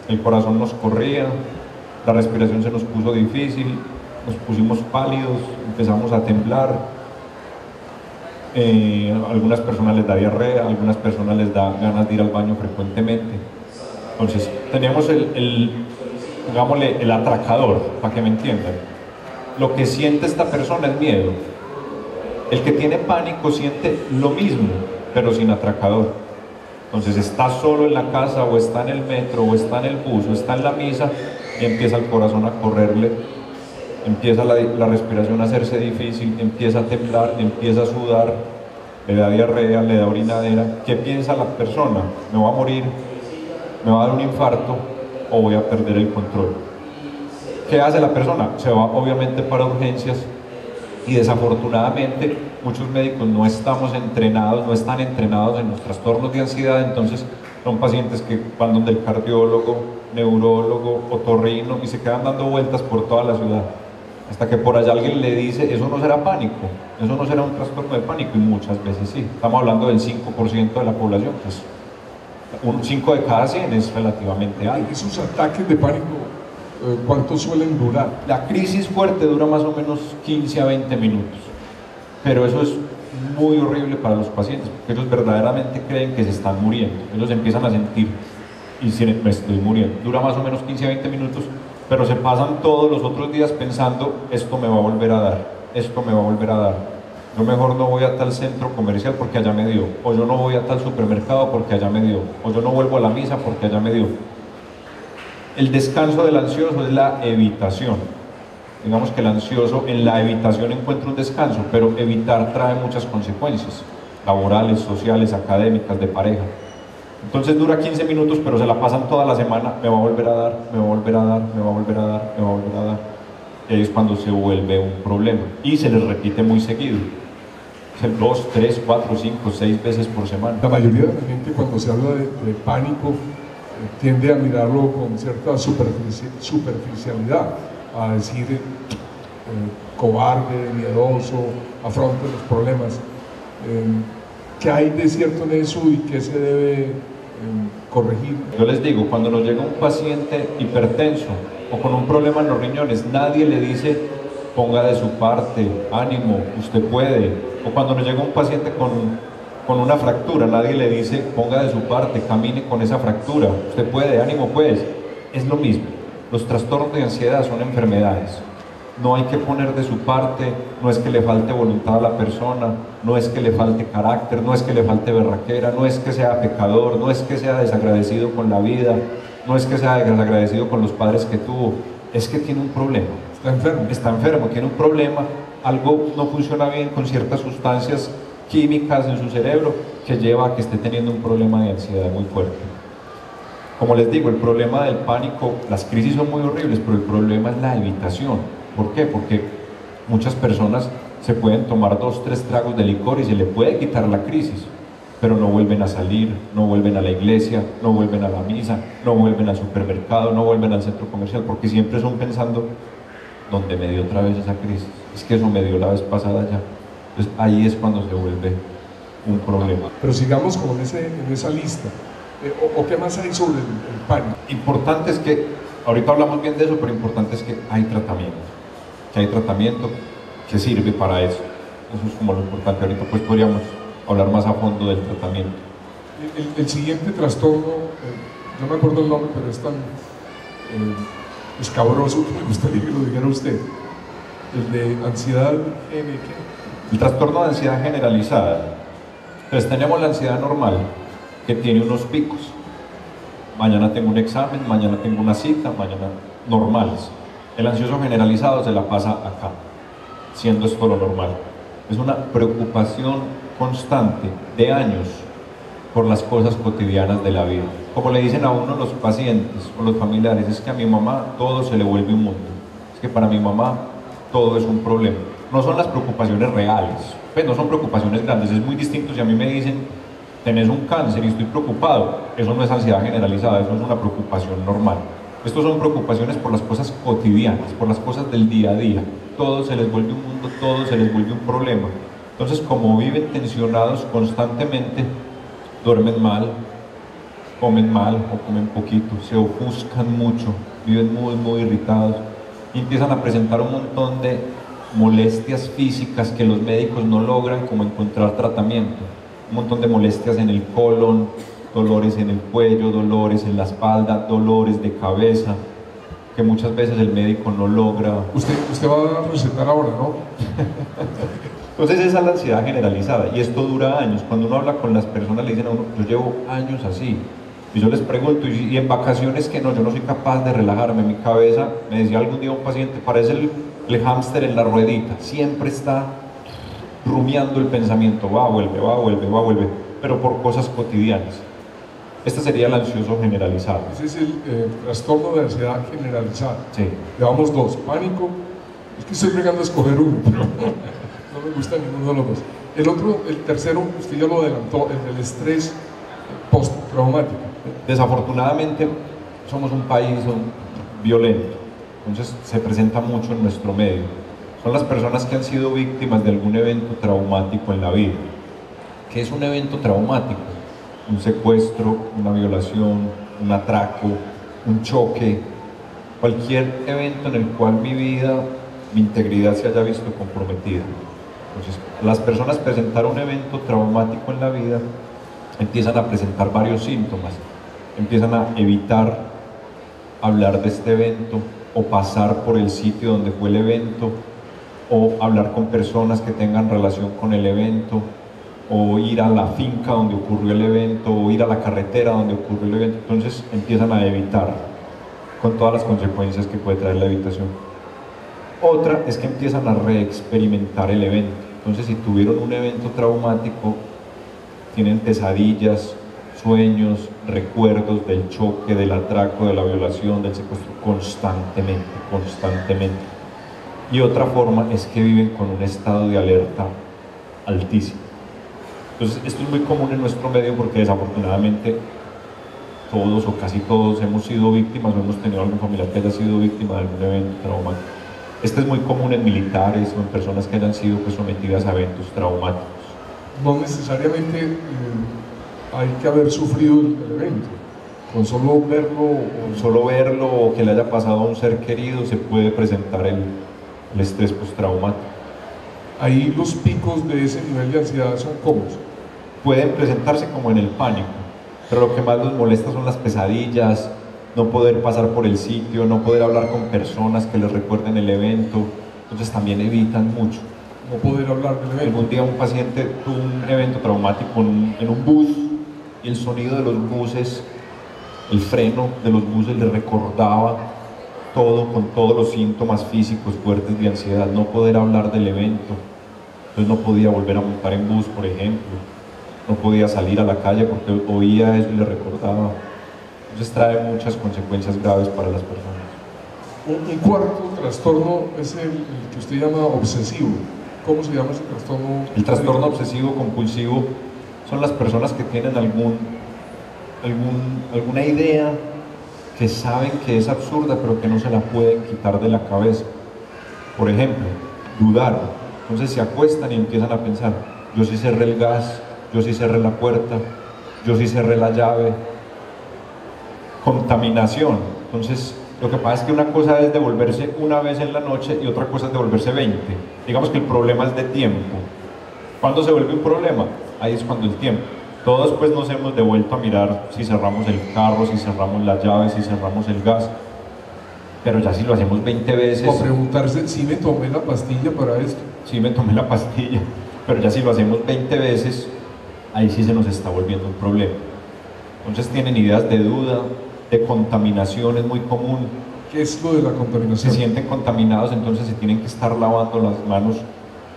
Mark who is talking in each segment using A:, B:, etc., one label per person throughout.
A: el corazón nos corría, la respiración se nos puso difícil, nos pusimos pálidos, empezamos a temblar, a algunas personas les da diarrea, a algunas personas les da ganas de ir al baño frecuentemente. Entonces teníamos digámosle, el atracador, para que me entiendan. Lo que siente esta persona es miedo. El que tiene pánico siente lo mismo, pero sin atracador. Entonces está solo en la casa, o está en el metro, o está en el bus, o está en la misa, y empieza el corazón a correrle, empieza la respiración a hacerse difícil, empieza a temblar, empieza a sudar, le da diarrea, le da orinadera. ¿Qué piensa la persona? ¿Me voy a morir? ¿Me va a dar un infarto? ¿O voy a perder el control? ¿Qué hace la persona? Se va obviamente para urgencias, y desafortunadamente muchos médicos no estamos entrenados, no están entrenados en los trastornos de ansiedad. Entonces son pacientes que van donde el cardiólogo, neurólogo, otorrino, y se quedan dando vueltas por toda la ciudad, hasta que por allá alguien le dice: eso no será pánico, eso no será un trastorno de pánico. Y muchas veces sí. Estamos hablando del 5% de la población, pues un 5 de cada 100 es relativamente alto.
B: ¿Esos ataques de pánico cuánto suelen durar?
A: La crisis fuerte dura más o menos 15 a 20 minutos, pero eso es muy horrible para los pacientes, porque ellos verdaderamente creen que se están muriendo. Ellos empiezan a sentir: y si me estoy muriendo. Dura más o menos 15 a 20 minutos, pero se pasan todos los otros días pensando: esto me va a volver a dar, esto me va a volver a dar. Yo mejor no voy a tal centro comercial porque allá me dio, o yo no voy a tal supermercado porque allá me dio, o yo no vuelvo a la misa porque allá me dio. El descanso del ansioso es la evitación. Digamos que el ansioso en la evitación encuentra un descanso, pero evitar trae muchas consecuencias laborales, sociales, académicas, de pareja. Entonces dura 15 minutos, pero se la pasan toda la semana: me va a volver a dar, me va a volver a dar, me va a volver a dar, me va a volver a dar. Y ahí es cuando se vuelve un problema, y se les repite muy seguido, 2, 3, 4, 5, 6 veces por semana.
B: La mayoría de la gente, cuando se habla de pánico, tiende a mirarlo con cierta superficialidad, a decir cobarde, miedoso, afronta los problemas. ¿Qué hay de cierto en eso y qué se debe corregir?
A: Yo les digo, cuando nos llega un paciente hipertenso o con un problema en los riñones, nadie le dice: ponga de su parte, ánimo, usted puede. O cuando nos llega un paciente con una fractura, nadie le dice: ponga de su parte, camine con esa fractura, usted puede, ánimo pues. Es lo mismo. Los trastornos de ansiedad son enfermedades. No hay que poner de su parte, no es que le falte voluntad a la persona, no es que le falte carácter, no es que le falte berraquera, no es que sea pecador, no es que sea desagradecido con la vida, no es que sea desagradecido con los padres que tuvo, es que tiene un problema. Está enfermo, tiene un problema, algo no funciona bien con ciertas sustancias químicas en su cerebro que lleva a que esté teniendo un problema de ansiedad muy fuerte. Como les digo, el problema del pánico, las crisis son muy horribles, pero el problema es la evitación. ¿Por qué? Porque muchas personas se pueden tomar 2, 3 tragos de licor y se le puede quitar la crisis, pero no vuelven a salir, no vuelven a la iglesia, no vuelven a la misa, no vuelven al supermercado, no vuelven al centro comercial, porque siempre son pensando: ¿dónde me dio otra vez esa crisis? Es que eso me dio la vez pasada ya. Entonces ahí es cuando se vuelve un problema.
B: Pero sigamos con en esa lista. ¿O qué más hay sobre el pánico?
A: Importante es que, ahorita hablamos bien de eso, pero importante es que hay tratamiento. Que hay tratamiento que sirve para eso. Eso es como lo importante. Ahorita pues podríamos hablar más a fondo del tratamiento.
B: El siguiente trastorno, no me acuerdo el nombre, pero es tan escabroso que me gustaría que lo dijera usted. El de ansiedad
A: El trastorno de ansiedad generalizada. Entonces tenemos la ansiedad normal, que tiene unos picos. Mañana tengo un examen, mañana tengo una cita, mañana normales. El ansioso generalizado se la pasa acá, siendo esto lo normal. Es una preocupación constante de años por las cosas cotidianas de la vida. Como le dicen a uno los pacientes o los familiares: es que a mi mamá todo se le vuelve un mundo, es que para mi mamá todo es un problema. No son las preocupaciones reales, pues no son preocupaciones grandes. Es muy distinto si a mí me dicen: tenés un cáncer y estoy preocupado. Eso no es ansiedad generalizada, eso es una preocupación normal. Estos son preocupaciones por las cosas cotidianas, por las cosas del día a día. Todo se les vuelve un mundo, todo se les vuelve un problema. Entonces, como viven tensionados constantemente, duermen mal, comen mal o comen poquito, se ofuscan mucho, viven muy irritados y empiezan a presentar un montón de molestias físicas que los médicos no logran como encontrar tratamiento, un montón de molestias en el colon, dolores en el cuello, dolores en la espalda, dolores de cabeza, que muchas veces el médico no logra.
B: Usted va a recetar ahora, ¿no?
A: Entonces esa es la ansiedad generalizada y esto dura años. Cuando uno habla con las personas le dicen a uno, yo llevo años así. Y yo les pregunto, ¿y en vacaciones que no? Yo no soy capaz de relajarme, mi cabeza, me decía algún día un paciente, parece el hámster en la ruedita, siempre está rumiando el pensamiento, va, vuelve, pero por cosas cotidianas. Este sería el ansioso generalizado.
B: Ese es el trastorno de ansiedad generalizada.
A: Sí.
B: Llevamos dos, pánico, es que estoy bregando a escoger uno, pero no me gusta ninguno de los dos. El otro, el tercero, usted ya lo adelantó, el del estrés postraumático.
A: Desafortunadamente somos un país violento, entonces se presenta mucho en nuestro medio. Son las personas que han sido víctimas de algún evento traumático en la vida. ¿Qué es un evento traumático? Un secuestro, una violación, un atraco, un choque, cualquier evento en el cual mi vida, mi integridad se haya visto comprometida. Entonces, las personas presentar un evento traumático en la vida empiezan a presentar varios síntomas, empiezan a evitar hablar de este evento o pasar por el sitio donde fue el evento o hablar con personas que tengan relación con el evento o ir a la finca donde ocurrió el evento o ir a la carretera donde ocurrió el evento. Entonces empiezan a evitar con todas las consecuencias que puede traer la evitación. Otra es que empiezan a reexperimentar el evento. Entonces si tuvieron un evento traumático, tienen pesadillas, sueños, recuerdos del choque, del atraco, de la violación, del secuestro, constantemente. Y otra forma es que viven con un estado de alerta altísimo. Entonces esto es muy común en nuestro medio porque desafortunadamente todos o casi todos hemos sido víctimas o hemos tenido algún familiar que haya sido víctima de algún evento traumático. Este es muy común en militares o en personas que hayan sido sometidas a eventos traumáticos.
B: No necesariamente hay que haber sufrido el evento, con solo verlo
A: o que le haya pasado a un ser querido se puede presentar el estrés postraumático.
B: Ahí los picos de ese nivel de ansiedad son cómodos.
A: Pueden presentarse como en el pánico, pero lo que más los molesta son las pesadillas, no poder pasar por el sitio, no poder hablar con personas que les recuerden el evento, entonces también evitan mucho.
B: No poder hablar del evento.
A: Algún día un paciente tuvo un evento traumático en un bus y el sonido de los buses, el freno de los buses le recordaba todo, con todos los síntomas físicos fuertes de ansiedad, no poder hablar del evento, entonces no podía volver a montar en bus, por ejemplo, no podía salir a la calle porque oía eso y le recordaba, entonces trae muchas consecuencias graves para las personas.
B: Un cuarto trastorno es el que usted llama obsesivo. ¿Cómo se llama ese trastorno?
A: El trastorno obsesivo compulsivo son las personas que tienen alguna idea que saben que es absurda pero que no se la pueden quitar de la cabeza. Por ejemplo, dudar. Entonces se acuestan y empiezan a pensar, yo sí cerré el gas, yo sí cerré la puerta, yo sí cerré la llave. Contaminación. Entonces lo que pasa es que una cosa es devolverse una vez en la noche y otra cosa es devolverse 20. Digamos que el problema es de tiempo. ¿Cuándo se vuelve un problema? Ahí es cuando el tiempo. Todos pues nos hemos devuelto a mirar si cerramos el carro, si cerramos la llave, si cerramos el gas. Pero ya si lo hacemos 20 veces...
B: O preguntarse si me tomé la pastilla para esto.
A: Sí me tomé la pastilla, pero ya si lo hacemos 20 veces, ahí sí se nos está volviendo un problema. Entonces tienen ideas de duda, de contaminación, es muy común.
B: ¿Qué es lo de la contaminación?
A: Se sienten contaminados, entonces se tienen que estar lavando las manos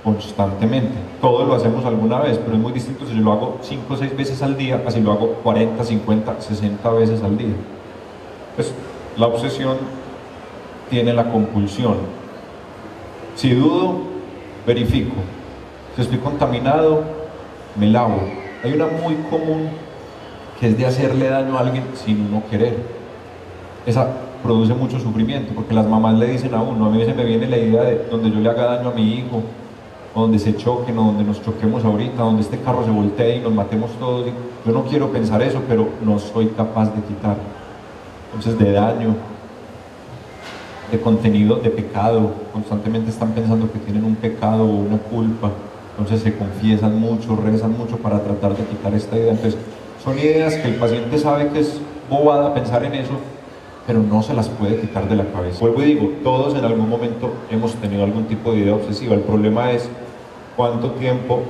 A: constantemente. Todos lo hacemos alguna vez, pero es muy distinto si lo hago 5 o 6 veces al día, así lo hago 40, 50, 60 veces al día. Pues la obsesión tiene la compulsión. Si dudo, verifico. Si estoy contaminado, me lavo. Hay una muy común que es de hacerle daño a alguien sin uno querer. Esa produce mucho sufrimiento, porque las mamás le dicen a uno, a mí se me viene la idea de donde yo le haga daño a mi hijo, o donde se choquen, o donde nos choquemos ahorita, donde este carro se voltee y nos matemos todos. yo no quiero pensar eso, pero no soy capaz de quitarlo. Entonces, de daño, de contenido, de pecado, constantemente están pensando que tienen un pecado o una culpa, entonces se confiesan mucho, rezan mucho para tratar de quitar esta idea. Entonces, son ideas que el paciente sabe que es bobada pensar en eso, pero no se las puede quitar de la cabeza. Vuelvo y digo, todos en algún momento hemos tenido algún tipo de idea obsesiva. El problema es cuánto tiempo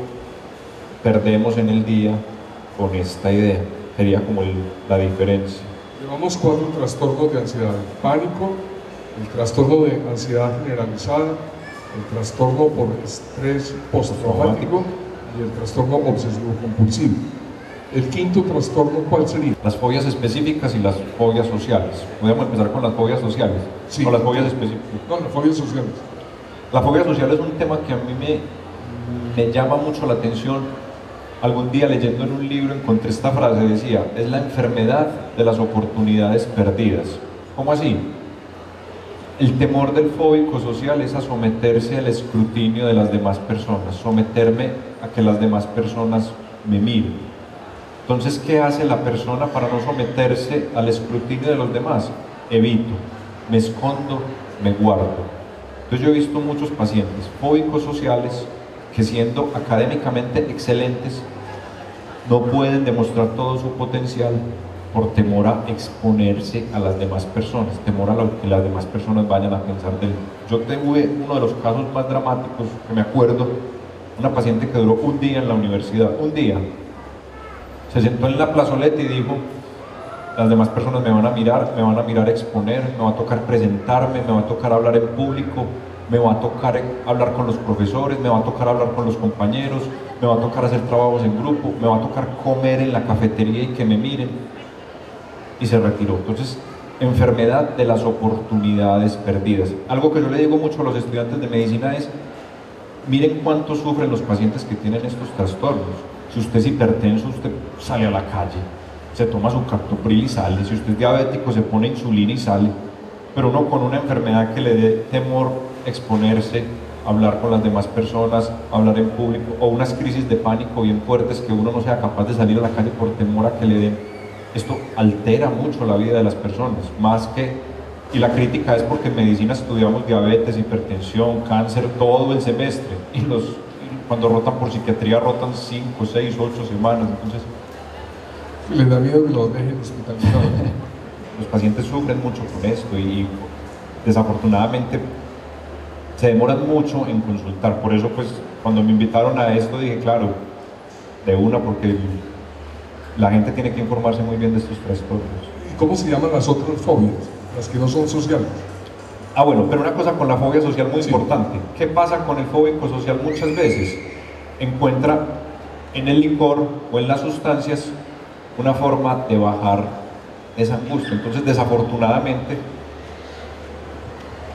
A: perdemos en el día con esta idea. Sería como la diferencia.
B: Llevamos 4 trastornos de ansiedad: el pánico, el trastorno de ansiedad generalizada, el trastorno por estrés postraumático y el trastorno obsesivo compulsivo. El quinto trastorno, ¿cuál sería?
A: Las fobias específicas y las fobias sociales. Podemos empezar con las fobias sociales,
B: Sí.
A: o las fobias específicas.
B: No, las fobias sociales.
A: La fobia social es un tema que a mí me llama mucho la atención. Algún día leyendo en un libro encontré esta frase, decía, es la enfermedad de las oportunidades perdidas. ¿Cómo así? El temor del fóbico social es a someterse al escrutinio de las demás personas, someterme a que las demás personas me miren. Entonces, ¿qué hace la persona para no someterse al escrutinio de los demás? Evito, me escondo, me guardo. Entonces yo he visto muchos pacientes fóbicos sociales que, siendo académicamente excelentes, no pueden demostrar todo su potencial por temor a exponerse a las demás personas, temor a lo que las demás personas vayan a pensar de él. Yo tuve uno de los casos más dramáticos que me acuerdo, una paciente que duró un día en la universidad, un día. Se sentó en la plazoleta y dijo, las demás personas me van a mirar exponer, me va a tocar presentarme, me va a tocar hablar en público, me va a tocar hablar con los profesores, me va a tocar hablar con los compañeros, me va a tocar hacer trabajos en grupo, me va a tocar comer en la cafetería y que me miren. Y se retiró. Entonces, enfermedad de las oportunidades perdidas. Algo que yo le digo mucho a los estudiantes de medicina es, miren cuánto sufren los pacientes que tienen estos trastornos. Si usted es hipertenso, usted sale a la calle, se toma su captopril y sale. Si usted es diabético, se pone insulina y sale. Pero uno con una enfermedad que le dé temor exponerse, hablar con las demás personas, hablar en público, o unas crisis de pánico bien fuertes que uno no sea capaz de salir a la calle por temor a que le den, esto altera mucho la vida de las personas, más que, y la crítica es porque en medicina estudiamos diabetes, hipertensión, cáncer, todo el semestre, y cuando rotan por psiquiatría rotan 5, 6, 8 semanas, entonces
B: Les da miedo que los dejen hospitalizados.
A: los pacientes sufren mucho con esto y desafortunadamente se demoran mucho en consultar. Por eso, pues, cuando me invitaron a esto dije, claro, de una, porque la gente tiene que informarse muy bien de estos trastornos.
B: ¿Y cómo se llaman las otras fobias? Las que no son sociales.
A: Ah, bueno, pero una cosa con la fobia social muy
B: Sí.
A: importante. ¿Qué pasa con el fóbico social? Muchas veces encuentra en el licor o en las sustancias una forma de bajar esa angustia. Entonces, desafortunadamente,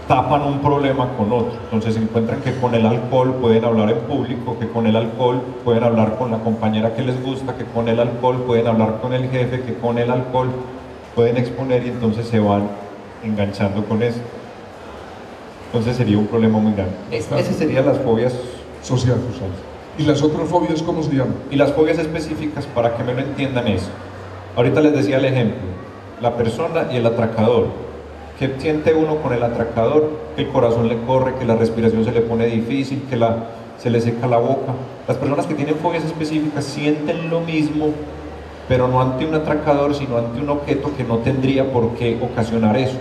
A: tapan un problema con otro. Entonces encuentran que con el alcohol pueden hablar en público, que con el alcohol pueden hablar con la compañera que les gusta, que con el alcohol pueden hablar con el jefe, que con el alcohol pueden exponer, y entonces se van enganchando con eso. Entonces sería un problema muy grande. Esas serían las fobias
B: Sociales.
A: sociales.
B: ¿Y las otras fobias cómo se llaman?
A: Y las fobias específicas, para que me lo entiendan, es, ahorita les decía el ejemplo, la persona y el atracador. ¿Qué siente uno con el atracador? Que el corazón le corre, que la respiración se le pone difícil, que se le seca la boca. Las personas que tienen fobias específicas sienten lo mismo, pero no ante un atracador, sino ante un objeto que no tendría por qué ocasionar eso.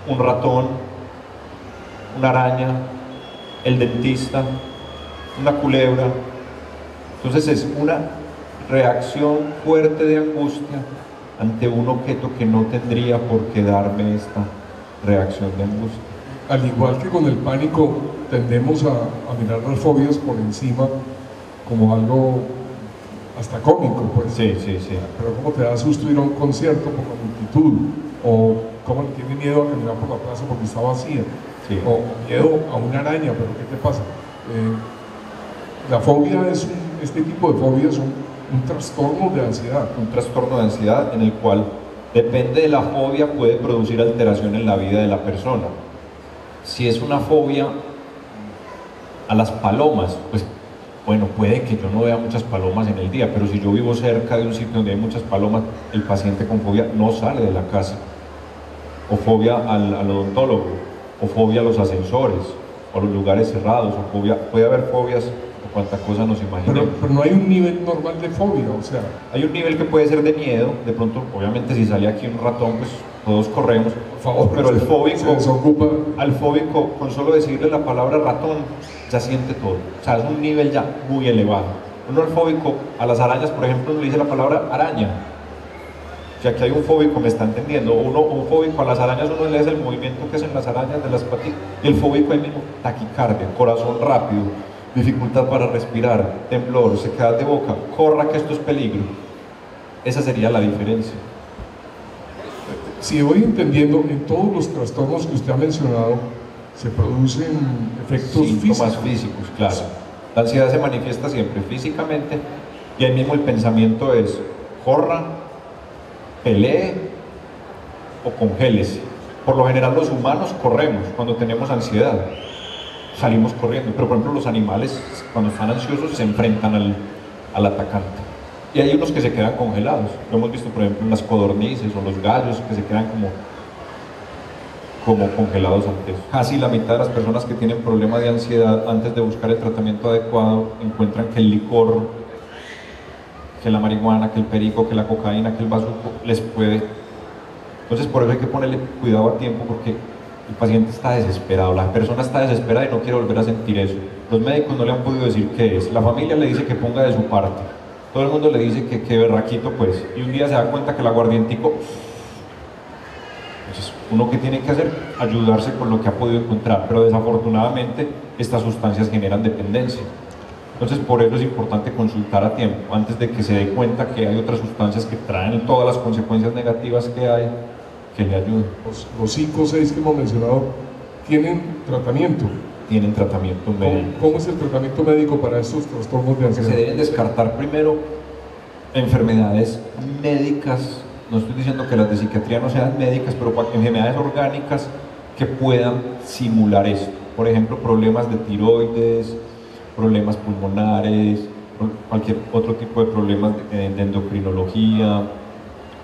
A: Un ratón, una araña, el dentista, una culebra. Entonces es una reacción fuerte de angustia ante un objeto que no tendría por qué darme esta reacción de angustia.
B: Al igual que con el pánico, tendemos a mirar las fobias por encima como algo hasta cómico, pues.
A: Sí, sí, sí.
B: Pero como te da susto ir a un concierto por la multitud, o cómo le tiene miedo a caminar por la plaza porque está vacía,
A: Sí.
B: o miedo a una araña, pero ¿qué te pasa? La fobia este tipo de fobias son un trastorno de ansiedad.
A: Un trastorno de ansiedad en el cual, depende de la fobia, puede producir alteración en la vida de la persona. Si es una fobia a las palomas, pues Bueno, puede que yo no vea muchas palomas en el día, pero si yo vivo cerca de un sitio donde hay muchas palomas, el paciente con fobia no sale de la casa. O fobia al odontólogo, o fobia a los ascensores, o a los lugares cerrados, o fobia, puede haber fobias de cuánta cosa nos imaginemos.
B: Pero no hay un nivel normal de fobia, o sea...
A: Hay un nivel que puede ser de miedo, de pronto, obviamente si sale aquí un ratón, pues todos corremos,
B: Por favor,
A: pero el fóbico,
B: se desocupa.
A: al fóbico, con solo decirle la palabra ratón, ya siente todo. O sea, es un nivel ya muy elevado. Uno al fóbico, a las arañas, por ejemplo, le dice la palabra araña. O sea, que hay un fóbico, me está entendiendo. Un fóbico a las arañas, uno le hace el movimiento que hacen las arañas de las patitas. Y el fóbico ahí mismo, taquicardia, corazón rápido, dificultad para respirar, temblor, sequedad de boca, corra que esto es peligro. Esa sería la diferencia.
B: Si voy entendiendo, en todos los trastornos que usted ha mencionado, se producen efectos
A: Síntomas físicos, claro. La ansiedad se manifiesta siempre físicamente y ahí mismo el pensamiento es corra, pelee o congélese. Por lo general los humanos corremos cuando tenemos ansiedad, salimos corriendo, pero por ejemplo los animales cuando están ansiosos se enfrentan al atacante. Y hay unos que se quedan congelados, lo hemos visto por ejemplo en las codornices o los gallos que se quedan como congelados ante eso. Casi la mitad de las personas que tienen problema de ansiedad antes de buscar el tratamiento adecuado encuentran que el licor, que la marihuana, que el perico, que la cocaína, que el bazuco les puede. Entonces por eso hay que ponerle cuidado a tiempo porque el paciente está desesperado, la persona está desesperada y no quiere volver a sentir eso. Los médicos no le han podido decir qué es, la familia le dice que ponga de su parte, todo el mundo le dice que berraquito pues, y un día se da cuenta que el aguardientico. Entonces, uno que tiene que hacer, ayudarse con lo que ha podido encontrar, pero desafortunadamente estas sustancias generan dependencia. Entonces, por eso es importante consultar a tiempo, antes de que se dé cuenta que hay otras sustancias que traen todas las consecuencias negativas que hay, que le ayuden.
B: Los 5 o 6 que hemos mencionado tienen tratamiento.
A: Tienen tratamiento médico.
B: ¿Cómo es el tratamiento médico para estos trastornos de ansiedad?
A: Se deben descartar primero enfermedades médicas. No estoy diciendo que las de psiquiatría no sean médicas, pero enfermedades orgánicas que puedan simular esto. Por ejemplo, problemas de tiroides, problemas pulmonares, cualquier otro tipo de problemas de endocrinología,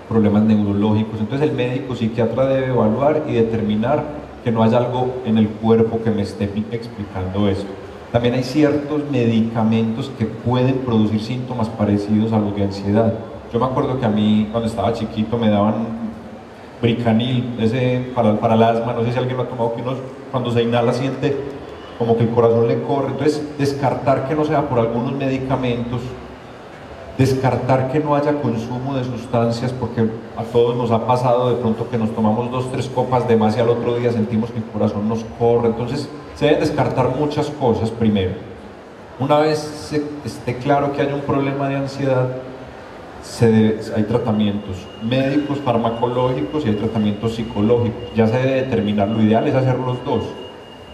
A: problemas neurológicos. Entonces el médico psiquiatra debe evaluar y determinar que no haya algo en el cuerpo que me esté explicando eso. También hay ciertos medicamentos que pueden producir síntomas parecidos a los de ansiedad. Yo me acuerdo que a mí, cuando estaba chiquito, me daban Bricanil, ese para el asma, no sé si alguien lo ha tomado, que uno cuando se inhala siente como que el corazón le corre. Entonces, descartar que no sea por algunos medicamentos, descartar que no haya consumo de sustancias, porque a todos nos ha pasado de pronto que nos tomamos 2 o 3 copas de más y al otro día sentimos que el corazón nos corre. Entonces, se deben descartar muchas cosas primero. Una vez esté claro que hay un problema de ansiedad, hay tratamientos médicos, farmacológicos y hay tratamientos psicológicos. Ya se debe determinar, lo ideal es hacer los dos.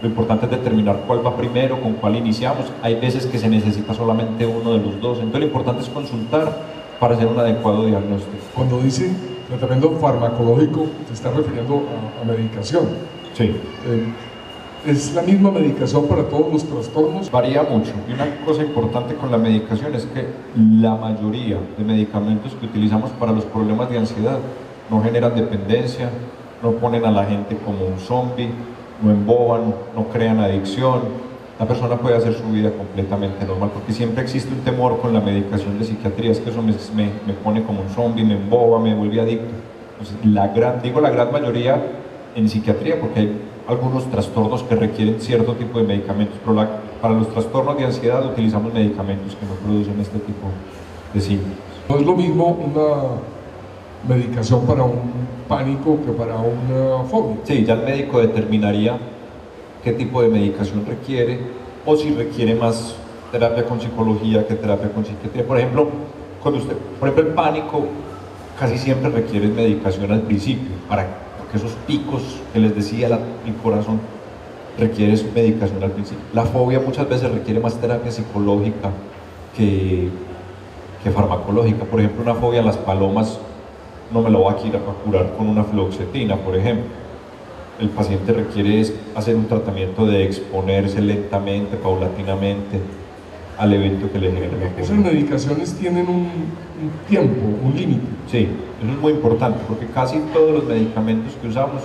A: Lo importante es determinar cuál va primero, con cuál iniciamos. Hay veces que se necesita solamente uno de los dos. Entonces lo importante es consultar para hacer un adecuado diagnóstico.
B: Cuando dice tratamiento farmacológico, se está refiriendo a medicación.
A: Sí.
B: ¿Es la misma medicación para todos los trastornos?
A: Varía mucho. Y una cosa importante con la medicación es que la mayoría de medicamentos que utilizamos para los problemas de ansiedad no generan dependencia, no ponen a la gente como un zombie, no emboban, no crean adicción. La persona puede hacer su vida completamente normal, porque siempre existe un temor con la medicación de psiquiatría, es que eso me pone como un zombie, me emboba, me vuelve adicto. Entonces, la gran mayoría en psiquiatría, porque hay algunos trastornos que requieren cierto tipo de medicamentos, pero para los trastornos de ansiedad utilizamos medicamentos que no producen este tipo de síntomas.
B: No es lo mismo una medicación para un pánico que para una fobia.
A: Sí, ya el médico determinaría qué tipo de medicación requiere o si requiere más terapia con psicología que terapia con psiquiatría. Por ejemplo, el pánico casi siempre requiere medicación al principio, porque esos picos que les decía el corazón requiere medicación al principio. La fobia muchas veces requiere más terapia psicológica que farmacológica. Por ejemplo, una fobia a las palomas no me lo va a curar con una fluoxetina, por ejemplo. El paciente requiere hacer un tratamiento de exponerse lentamente, paulatinamente, al evento que le genera la
B: Esas
A: fobia.
B: medicaciones tienen un tiempo, un límite.
A: Sí, eso es muy importante porque casi todos los medicamentos que usamos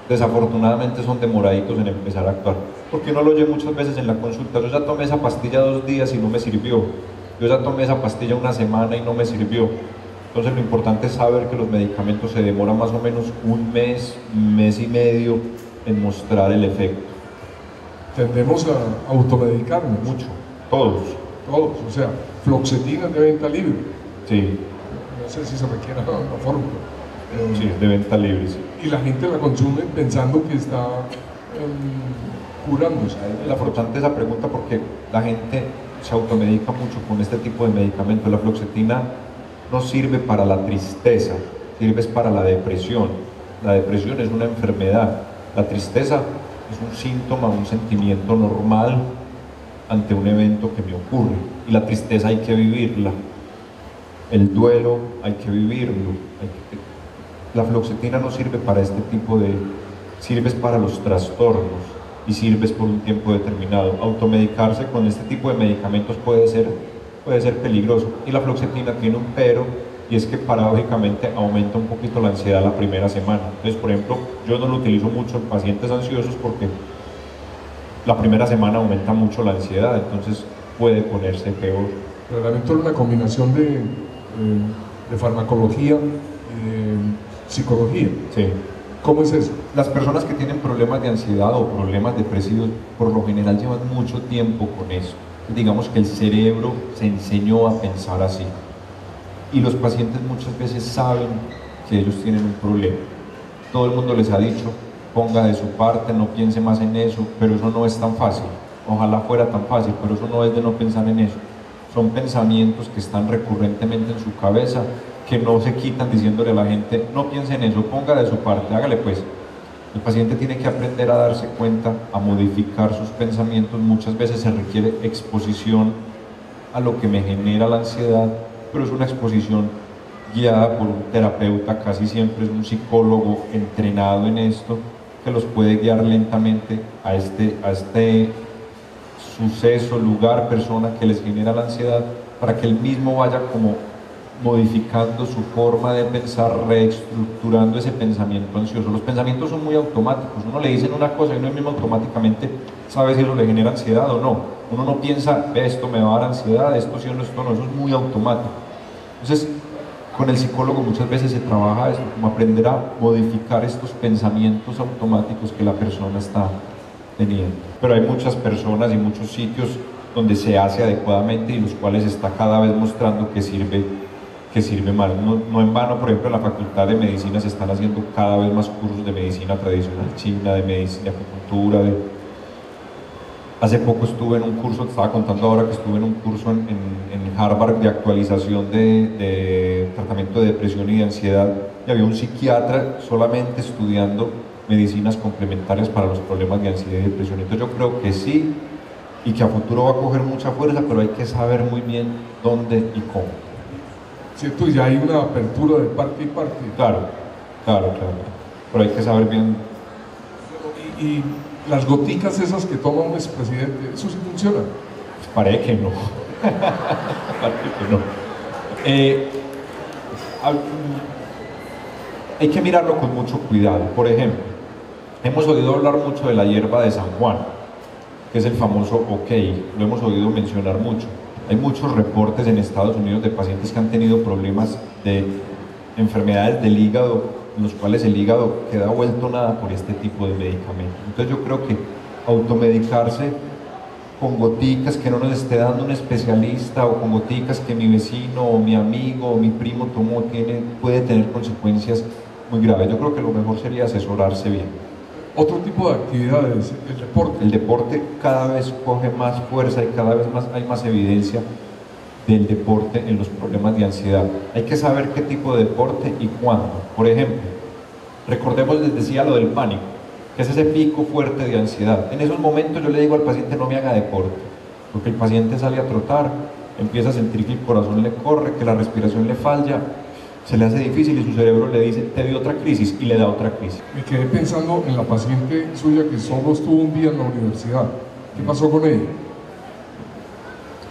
A: desafortunadamente son demoraditos en empezar a actuar. Porque uno lo oye muchas veces en la consulta: yo ya tomé esa pastilla 2 días y no me sirvió, yo ya tomé esa pastilla una semana y no me sirvió. Entonces lo importante es saber que los medicamentos se demoran más o menos un mes, mes y medio en mostrar el efecto.
B: Tendemos a automedicarnos.
A: Mucho, todos.
B: Todos, o sea, fluoxetina de venta libre.
A: Sí,
B: No sé si se requiere la fórmula.
A: sí, es de venta libre, sí.
B: Y la gente la consume pensando que está curándose.
A: Es importante esa pregunta porque la gente se automedica mucho con este tipo de medicamentos. La fluoxetina no sirve para la tristeza, sirve para la depresión. La depresión es una enfermedad, la tristeza es un síntoma, un sentimiento normal ante un evento que me ocurre, y la tristeza hay que vivirla, el duelo hay que vivirlo. La fluoxetina no sirve para este tipo de... sirve para los trastornos y sirve por un tiempo determinado. Automedicarse con este tipo de medicamentos puede ser peligroso, y la fluoxetina tiene un pero, y es que paradójicamente aumenta un poquito la ansiedad la primera semana. Entonces, por ejemplo, yo no lo utilizo mucho en pacientes ansiosos porque la primera semana aumenta mucho la ansiedad, entonces puede ponerse peor.
B: El tratamiento es una combinación de farmacología y de psicología.
A: Sí.
B: ¿Cómo es eso?
A: Las personas que tienen problemas de ansiedad o problemas depresivos por lo general llevan mucho tiempo con eso. Digamos que el cerebro se enseñó a pensar así. Y los pacientes muchas veces saben que ellos tienen un problema. Todo el mundo les ha dicho: ponga de su parte, no piense más en eso, pero eso no es tan fácil. Ojalá fuera tan fácil, pero eso no es de no pensar en eso. Son pensamientos que están recurrentemente en su cabeza, que no se quitan diciéndole a la gente: no piense en eso, ponga de su parte, hágale pues. El paciente tiene que aprender a darse cuenta, a modificar sus pensamientos. Muchas veces se requiere exposición a lo que me genera la ansiedad, pero es una exposición guiada por un terapeuta, casi siempre es un psicólogo entrenado en esto, que los puede guiar lentamente a este suceso, lugar, persona que les genera la ansiedad, para que él mismo vaya como modificando su forma de pensar, reestructurando ese pensamiento ansioso. Los pensamientos son muy automáticos, uno le dicen una cosa y uno mismo automáticamente sabe si eso le genera ansiedad o no. Uno no piensa: ve, esto me va a dar ansiedad, esto sí o no, esto no, eso es muy automático. Entonces, con el psicólogo muchas veces se trabaja eso, como aprender a modificar estos pensamientos automáticos que la persona está teniendo. Pero hay muchas personas y muchos sitios donde se hace adecuadamente y los cuales está cada vez mostrando que sirve más. No en vano, por ejemplo, en la Facultad de Medicina se están haciendo cada vez más cursos de medicina tradicional china, de medicina, de acupuntura. Hace poco estuve en un curso, te estaba contando ahora que estuve en un curso en Harvard de actualización de tratamiento de depresión y de ansiedad, y había un psiquiatra solamente estudiando medicinas complementarias para los problemas de ansiedad y depresión. Entonces yo creo que sí, y que a futuro va a coger mucha fuerza, pero hay que saber muy bien dónde y cómo.
B: ¿Cierto? Y ya hay una apertura de parte y parte.
A: Claro, pero hay que saber bien.
B: Y las goticas esas que toma un expresidente, ¿eso sí funciona?
A: Pues parece que no. Parece que no. Hay que mirarlo con mucho cuidado. Por ejemplo, hemos oído hablar mucho de la hierba de San Juan, que es el famoso OK, lo hemos oído mencionar mucho. Hay muchos reportes en Estados Unidos de pacientes que han tenido problemas de enfermedades del hígado, en los cuales el hígado queda vuelto nada por este tipo de medicamentos. Entonces yo creo que automedicarse con goticas que no nos esté dando un especialista, o con goticas que mi vecino o mi amigo o mi primo tomó, puede tener consecuencias muy graves. Yo creo que lo mejor sería asesorarse bien.
B: Otro tipo de actividades, el deporte.
A: El deporte cada vez coge más fuerza y cada vez hay más evidencia del deporte en los problemas de ansiedad. Hay que saber qué tipo de deporte y cuándo. Por ejemplo, recordemos, les decía lo del pánico, que es ese pico fuerte de ansiedad. En esos momentos yo le digo al paciente: no me haga deporte, porque el paciente sale a trotar, empieza a sentir que el corazón le corre, que la respiración le falla, se le hace difícil y su cerebro le dice: te dio otra crisis, y le da otra crisis.
B: Me quedé pensando en la paciente suya que solo estuvo un día en la universidad. ¿Qué pasó con ella?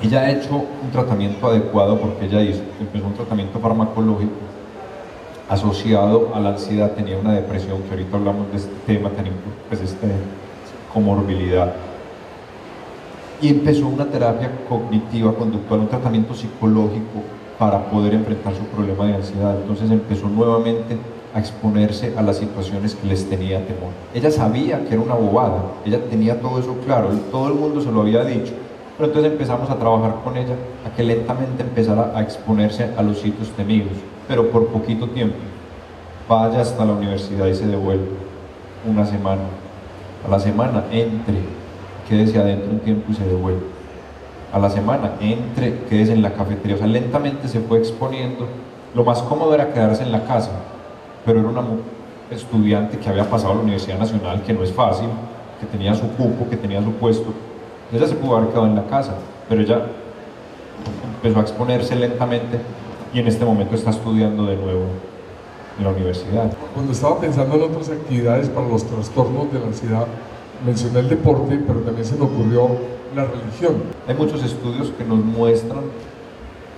A: Ella ha hecho un tratamiento adecuado porque ella empezó un tratamiento farmacológico asociado a la ansiedad, tenía una depresión, que ahorita hablamos de este tema tan importante, pues esta comorbilidad. Y empezó una terapia cognitiva conductual, un tratamiento psicológico para poder enfrentar su problema de ansiedad. Entonces empezó nuevamente a exponerse a las situaciones que les tenía temor. Ella sabía que era una bobada, ella tenía todo eso claro, todo el mundo se lo había dicho, pero entonces empezamos a trabajar con ella a que lentamente empezara a exponerse a los sitios temidos, pero por poquito tiempo. Vaya hasta la universidad y se devuelve una semana. A la semana entre, quédese adentro un tiempo y se devuelve. A la semana entre, quédese en la cafetería. O sea, lentamente se fue exponiendo. Lo más cómodo era quedarse en la casa, pero era una estudiante que había pasado a la Universidad Nacional, que no es fácil, que tenía su cupo, que tenía su puesto. Ella se pudo haber quedado en la casa, pero ella empezó a exponerse lentamente y en este momento está estudiando de nuevo en la universidad.
B: Cuando estaba pensando en otras actividades para los trastornos de la ansiedad, mencioné el deporte, pero también se me ocurrió la religión.
A: Hay muchos estudios que nos muestran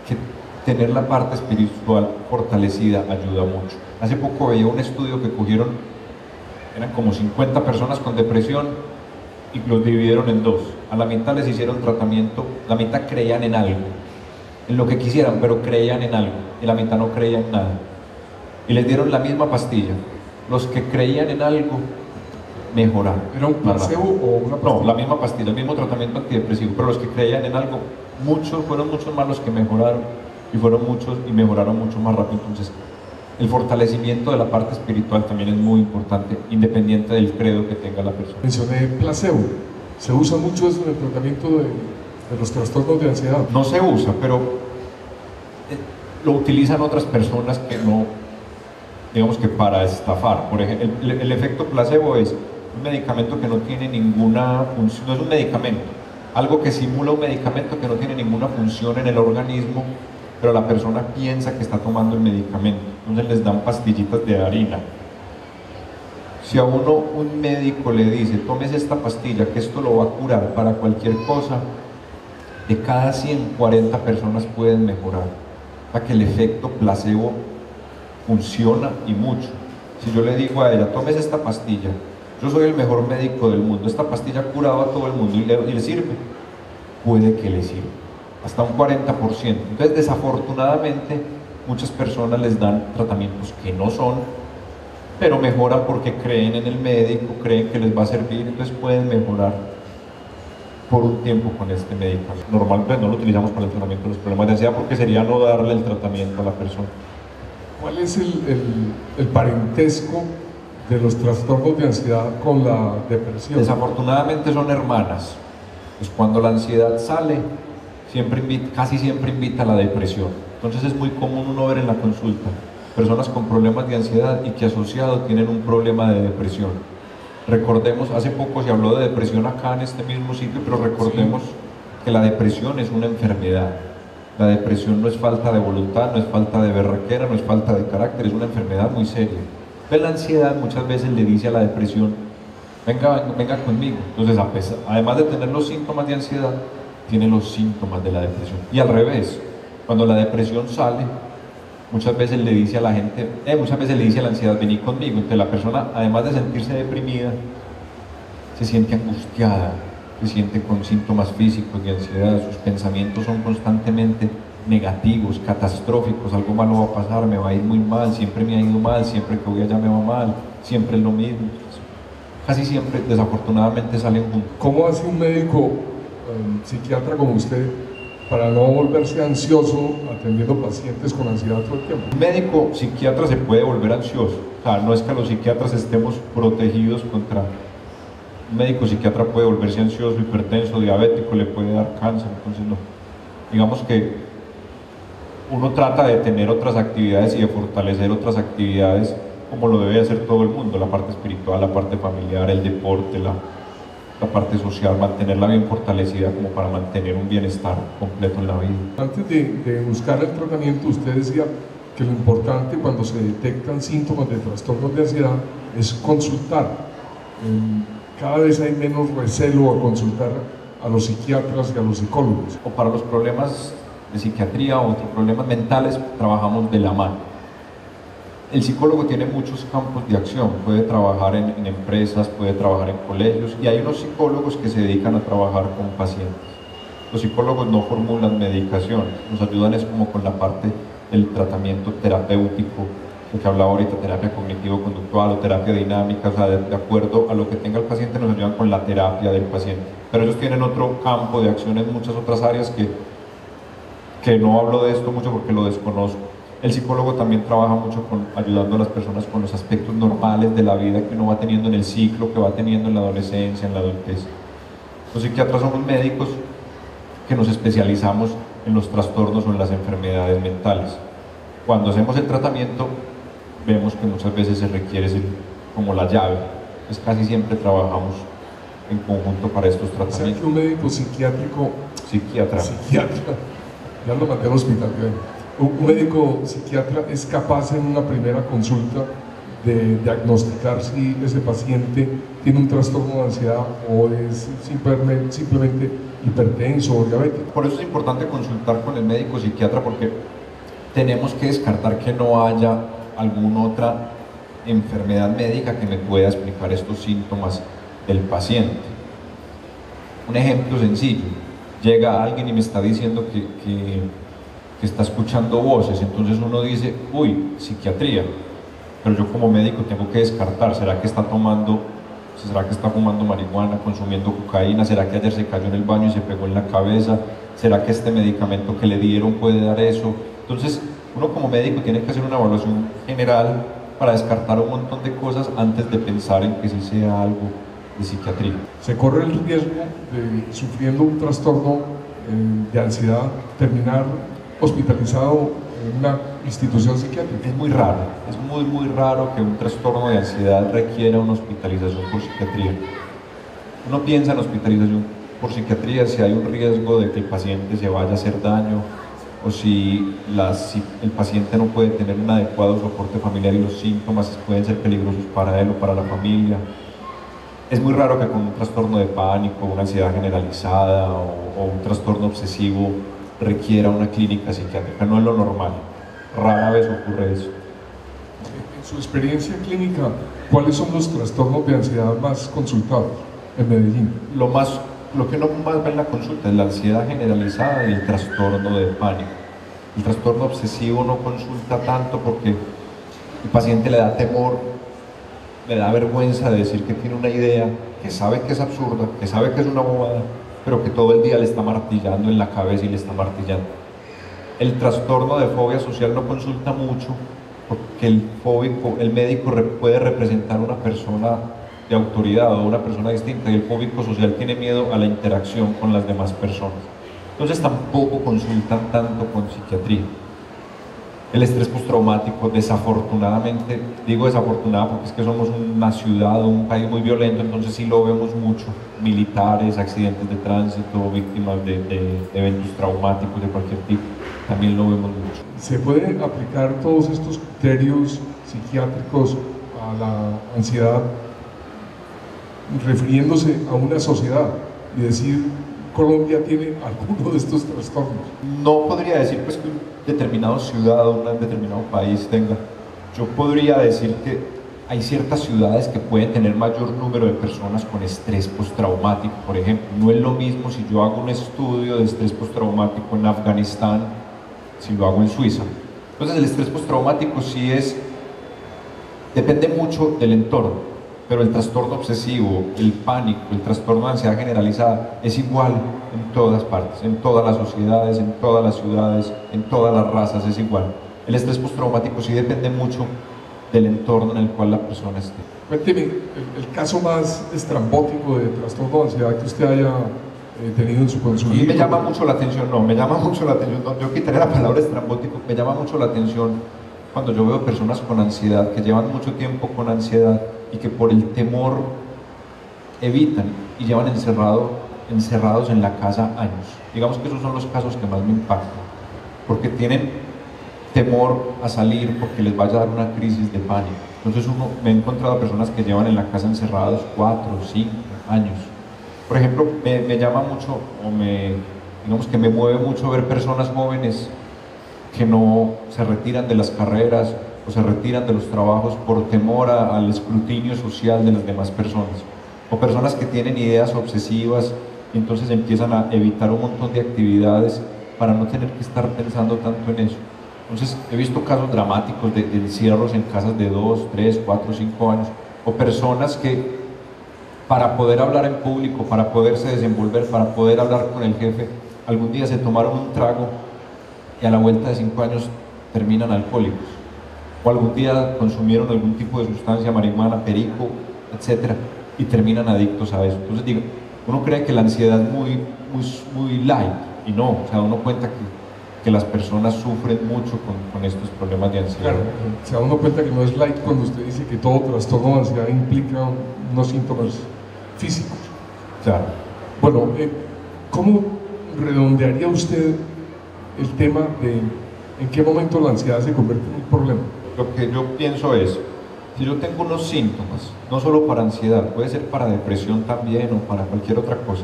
A: que tener la parte espiritual fortalecida ayuda mucho. Hace poco veía un estudio que cogieron, eran como 50 personas con depresión y los dividieron en dos. A la mitad les hicieron tratamiento, la mitad creían en algo, en lo que quisieran, pero creían en algo, y la mitad no creían en nada. Y les dieron la misma pastilla. Los que creían en algo mejoraron.
B: ¿Era un placebo o una pastilla?
A: No, la misma pastilla, el mismo tratamiento antidepresivo, pero los que creían en algo, fueron muchos más los que mejoraron, y fueron muchos y mejoraron mucho más rápido. Entonces, el fortalecimiento de la parte espiritual también es muy importante, independiente del credo que tenga la persona.
B: Mencioné placebo. ¿Se usa mucho eso en el tratamiento de los trastornos de ansiedad?
A: No se usa, pero lo utilizan otras personas que no, digamos que para estafar. Por ejemplo, el efecto placebo es un medicamento que no tiene ninguna función, no es un medicamento, algo que simula un medicamento que no tiene ninguna función en el organismo, pero la persona piensa que está tomando el medicamento, entonces les dan pastillitas de harina. Si a uno un médico le dice, tomes esta pastilla, que esto lo va a curar para cualquier cosa, de cada 140 personas pueden mejorar, para que el efecto placebo funciona y mucho. Si yo le digo a ella, tomes esta pastilla, yo soy el mejor médico del mundo, esta pastilla ha curado a todo el mundo y le sirve, puede que le sirva, hasta un 40%. Entonces, desafortunadamente, muchas personas les dan tratamientos que no son, pero mejoran porque creen en el médico, creen que les va a servir, entonces pueden mejorar por un tiempo con este medicamento. Normalmente no lo utilizamos para el tratamiento de los problemas de ansiedad porque sería no darle el tratamiento a la persona.
B: ¿Cuál es el parentesco de los trastornos de ansiedad con la depresión?
A: Desafortunadamente son hermanas. Pues cuando la ansiedad sale, casi siempre invita a la depresión. Entonces es muy común uno ver en la consulta personas con problemas de ansiedad y que asociado tienen un problema de depresión. Recordemos, hace poco se habló de depresión acá en este mismo sitio, pero recordemos que la depresión es una enfermedad. La depresión no es falta de voluntad, no es falta de berraquera, no es falta de carácter, es una enfermedad muy seria. Pero la ansiedad muchas veces le dice a la depresión, venga conmigo. Entonces, además de tener los síntomas de ansiedad, tiene los síntomas de la depresión. Y al revés, cuando la depresión sale, muchas veces le dice a la gente, muchas veces le dice a la ansiedad, vení conmigo. Entonces la persona, además de sentirse deprimida, se siente angustiada, se siente con síntomas físicos de ansiedad, sus pensamientos son constantemente negativos, catastróficos, algo malo va a pasar, me va a ir muy mal, siempre me ha ido mal, siempre que voy allá me va mal, siempre es lo mismo. Casi siempre, desafortunadamente, salen juntos.
B: ¿Cómo hace un médico psiquiatra como usted para no volverse ansioso atendiendo pacientes con ansiedad todo el tiempo?
A: Un médico psiquiatra se puede volver ansioso, o sea, no es que los psiquiatras estemos protegidos contra... Un médico psiquiatra puede volverse ansioso, hipertenso, diabético, le puede dar cáncer, entonces no. Digamos que uno trata de tener otras actividades y de fortalecer otras actividades como lo debe hacer todo el mundo, la parte espiritual, la parte familiar, el deporte, la parte social, mantenerla bien fortalecida como para mantener un bienestar completo en la vida.
B: Antes de buscar el tratamiento, usted decía que lo importante cuando se detectan síntomas de trastornos de ansiedad es consultar. Cada vez hay menos recelo a consultar a los psiquiatras y a los psicólogos.
A: O para los problemas de psiquiatría o otros problemas mentales, trabajamos de la mano. El psicólogo tiene muchos campos de acción, puede trabajar en empresas, puede trabajar en colegios, y hay unos psicólogos que se dedican a trabajar con pacientes. Los psicólogos no formulan medicación, nos ayudan es como con la parte del tratamiento terapéutico, lo que hablaba ahorita, terapia cognitivo-conductual o terapia dinámica, o sea, de acuerdo a lo que tenga el paciente nos ayudan con la terapia del paciente. Pero ellos tienen otro campo de acción en muchas otras áreas que no hablo de esto mucho porque lo desconozco. El psicólogo también trabaja mucho ayudando a las personas con los aspectos normales de la vida que uno va teniendo en el ciclo, que va teniendo en la adolescencia, en la adultez. Los psiquiatras somos médicos que nos especializamos en los trastornos o en las enfermedades mentales. Cuando hacemos el tratamiento, vemos que muchas veces se requiere como la llave. Pues casi siempre trabajamos en conjunto para estos tratamientos.
B: O sea que un médico psiquiátrico...
A: Psiquiatra.
B: Ya lo mandé al hospital. Un médico psiquiatra es capaz en una primera consulta de diagnosticar si ese paciente tiene un trastorno de ansiedad o es simplemente hipertenso o diabético.
A: Por eso es importante consultar con el médico psiquiatra, porque tenemos que descartar que no haya alguna otra enfermedad médica que me pueda explicar estos síntomas del paciente. Un ejemplo sencillo: llega alguien y me está diciendo que está escuchando voces, entonces uno dice, uy, psiquiatría, pero yo como médico tengo que descartar, ¿será que está fumando marihuana, consumiendo cocaína? ¿Será que ayer se cayó en el baño y se pegó en la cabeza? ¿Será que este medicamento que le dieron puede dar eso? Entonces uno como médico tiene que hacer una evaluación general para descartar un montón de cosas antes de pensar en que sí sea algo de psiquiatría.
B: Se corre el riesgo de, sufriendo un trastorno de ansiedad, terminar hospitalizado en una institución psiquiátrica.
A: Es muy raro, es muy raro que un trastorno de ansiedad requiera una hospitalización por psiquiatría. Uno piensa en hospitalización por psiquiatría si hay un riesgo de que el paciente se vaya a hacer daño, o si el paciente no puede tener un adecuado soporte familiar y los síntomas pueden ser peligrosos para él o para la familia. Es muy raro que con un trastorno de pánico, una ansiedad generalizada o un trastorno obsesivo requiera una clínica psiquiátrica, no es lo normal, rara vez ocurre eso.
B: En su experiencia clínica, ¿cuáles son los trastornos de ansiedad más consultados en Medellín?
A: Lo que no más ve en la consulta es la ansiedad generalizada y el trastorno de pánico. El trastorno obsesivo no consulta tanto porque el paciente le da temor, le da vergüenza de decir que tiene una idea, que sabe que es absurda, que sabe que es una bobada, pero que todo el día le está martillando en la cabeza y le está martillando. El trastorno de fobia social no consulta mucho porque el médico puede representar una persona de autoridad o una persona distinta, y el fóbico social tiene miedo a la interacción con las demás personas. Entonces tampoco consultan tanto con psiquiatría. El estrés postraumático, desafortunadamente, digo desafortunada porque es que somos una ciudad o un país muy violento, entonces sí lo vemos mucho: militares, accidentes de tránsito, víctimas de eventos traumáticos de cualquier tipo, también lo vemos mucho.
B: ¿Se pueden aplicar todos estos criterios psiquiátricos a la ansiedad refiriéndose a una sociedad y decir Colombia tiene alguno de estos trastornos?
A: No podría decir pues que un determinado ciudad o un determinado país tenga. Yo podría decir que hay ciertas ciudades que pueden tener mayor número de personas con estrés postraumático, por ejemplo. No es lo mismo si yo hago un estudio de estrés postraumático en Afganistán si lo hago en Suiza. Entonces el estrés postraumático sí depende mucho del entorno, pero el trastorno obsesivo, el pánico, el trastorno de ansiedad generalizada es igual en todas partes, en todas las sociedades, en todas las ciudades, en todas las razas, es igual. El estrés postraumático sí depende mucho del entorno en el cual la persona esté.
B: Cuénteme el caso más estrambótico de trastorno de ansiedad que usted haya tenido en su consulta.
A: Y me llama mucho la atención, yo quitaría la palabra estrambótico, me llama mucho la atención cuando yo veo personas con ansiedad, que llevan mucho tiempo con ansiedad y que por el temor evitan y llevan encerrados en la casa años. Digamos que esos son los casos que más me impactan, porque tienen temor a salir porque les vaya a dar una crisis de pánico. Entonces me he encontrado personas que llevan en la casa encerrados 4 o 5 años Por ejemplo, me llama mucho, digamos que me mueve mucho ver personas jóvenes que no se retiran de las carreras o se retiran de los trabajos por temor al escrutinio social de las demás personas, o personas que tienen ideas obsesivas y entonces empiezan a evitar un montón de actividades para no tener que estar pensando tanto en eso. Entonces he visto casos dramáticos de encierros en casas de 2, 3, 4, 5 años, o personas que para poder hablar en público, para poderse desenvolver, para poder hablar con el jefe, algún día se tomaron un trago y a la vuelta de 5 años terminan alcohólicos, o algún día consumieron algún tipo de sustancia, marihuana, perico, etcétera, y terminan adictos a eso. Entonces digo, uno cree que la ansiedad es muy light, y no, o sea, uno cuenta que las personas sufren mucho con estos problemas de ansiedad.
B: Claro, se da uno cuenta que no es light cuando usted dice que todo trastorno de ansiedad implica unos síntomas físicos.
A: Claro.
B: Bueno, ¿cómo redondearía usted el tema de en qué momento la ansiedad se convierte en un problema?
A: Lo que yo pienso es, si yo tengo unos síntomas, no solo para ansiedad, puede ser para depresión también o para cualquier otra cosa,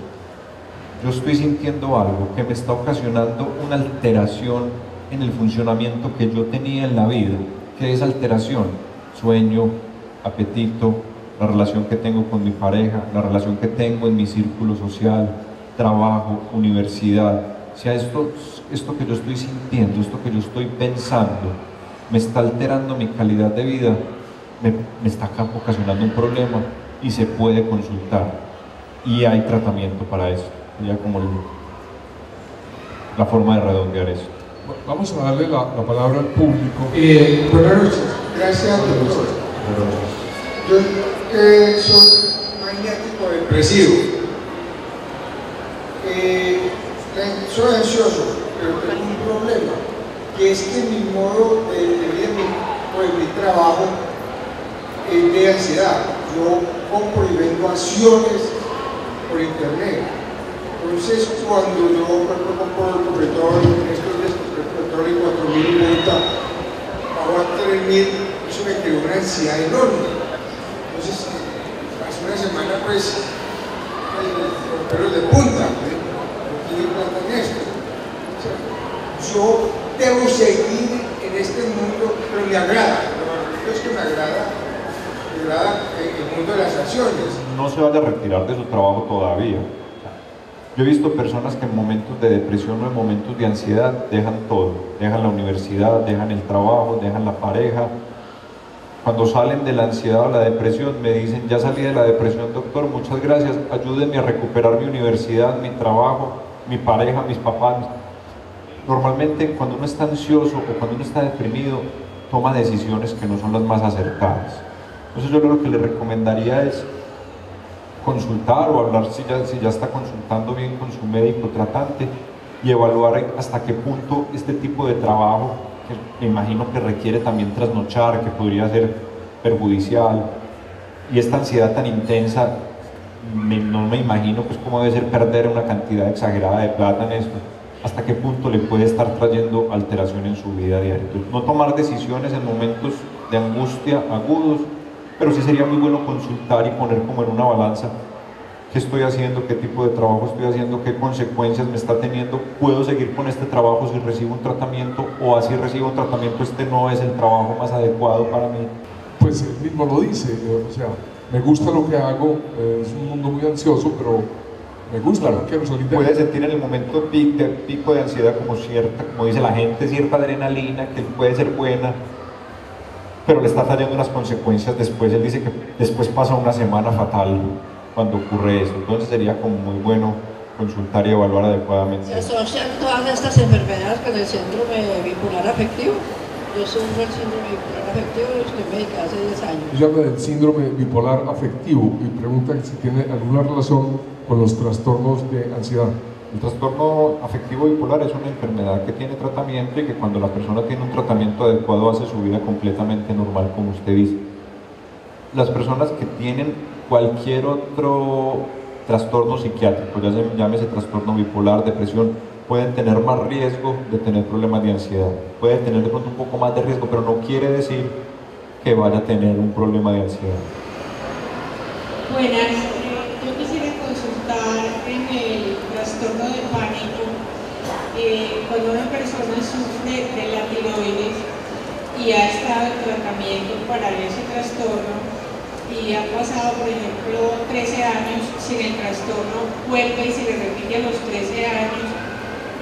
A: yo estoy sintiendo algo que me está ocasionando una alteración en el funcionamiento que yo tenía en la vida. ¿Qué es alteración? Sueño, apetito, la relación que tengo con mi pareja, la relación que tengo en mi círculo social, trabajo, universidad. O sea, esto que yo estoy sintiendo, esto que yo estoy pensando, me está alterando mi calidad de vida, me está ocasionando un problema y se puede consultar y hay tratamiento para eso. Sería como la forma de redondear eso.
B: Bueno, vamos a darle la palabra al público.
C: Buenas noches, gracias doctor. Yo soy maniático depresivo. Soy ansioso, pero tengo un problema, que es que mi modo de vida, mi trabajo es de ansiedad. Yo compro y vendo acciones por internet. Entonces, cuando yo compro el petróleo, estos días el petróleo 4.000 y vuelta, pago a 3.000, eso me creó una ansiedad enorme. Entonces, hace una semana, pues, los pelos de punta, no tiene plata en esto. O sea, yo debo seguir en este mundo, pero me agrada. Lo es que me agrada el mundo de las acciones.
A: No se vaya a retirar de su trabajo todavía. Yo he visto personas que en momentos de depresión o en momentos de ansiedad dejan todo, dejan la universidad, dejan el trabajo, dejan la pareja. Cuando salen de la ansiedad o la depresión me dicen, ya salí de la depresión doctor, muchas gracias, ayúdenme a recuperar mi universidad, mi trabajo, mi pareja, mis papás. Normalmente cuando uno está ansioso o cuando uno está deprimido, toma decisiones que no son las más acertadas. Entonces yo lo que le recomendaría es consultar o hablar si ya está consultando bien con su médico tratante y evaluar hasta qué punto este tipo de trabajo, que me imagino que requiere también trasnochar, que podría ser perjudicial, y esta ansiedad tan intensa, no me imagino pues cómo debe ser perder una cantidad exagerada de plata en esto, hasta qué punto le puede estar trayendo alteración en su vida diaria. Entonces, no tomar decisiones en momentos de angustia agudos, pero sí sería muy bueno consultar y poner como en una balanza qué estoy haciendo, qué tipo de trabajo estoy haciendo, qué consecuencias me está teniendo, puedo seguir con este trabajo si recibo un tratamiento, o así recibo un tratamiento, este no es el trabajo más adecuado para mí.
B: Pues él mismo lo dice, o sea, me gusta lo que hago, es un mundo muy ansioso, pero me gusta, no quiero salir de ahí.
A: Puede sentir en el momento pico de ansiedad como dice la gente, cierta adrenalina que puede ser buena, pero le está trayendo unas consecuencias después. Él dice que después pasa una semana fatal cuando ocurre eso. Entonces sería como muy bueno consultar y evaluar adecuadamente.
D: ¿Se asocian todas estas enfermedades con el síndrome bipolar afectivo? Yo sufro el síndrome bipolar afectivo y estoy medicada hace 10 años.
B: Ella habla del síndrome bipolar afectivo y pregunta si tiene alguna relación con los trastornos de ansiedad.
A: El trastorno afectivo bipolar es una enfermedad que tiene tratamiento y que cuando la persona tiene un tratamiento adecuado hace su vida completamente normal, como usted dice. Las personas que tienen cualquier otro trastorno psiquiátrico, ya llámese trastorno bipolar, depresión, pueden tener más riesgo de tener problemas de ansiedad. Pueden tener de pronto un poco más de riesgo, pero no quiere decir que vaya a tener un problema de ansiedad.
E: Buenas, yo quisiera consultar preguntar en el trastorno de pánico, cuando una persona sufre de la tiroides y ha estado en tratamiento para ese trastorno y ha pasado, por ejemplo, 13 años sin el trastorno, vuelve y se le repite a los 13 años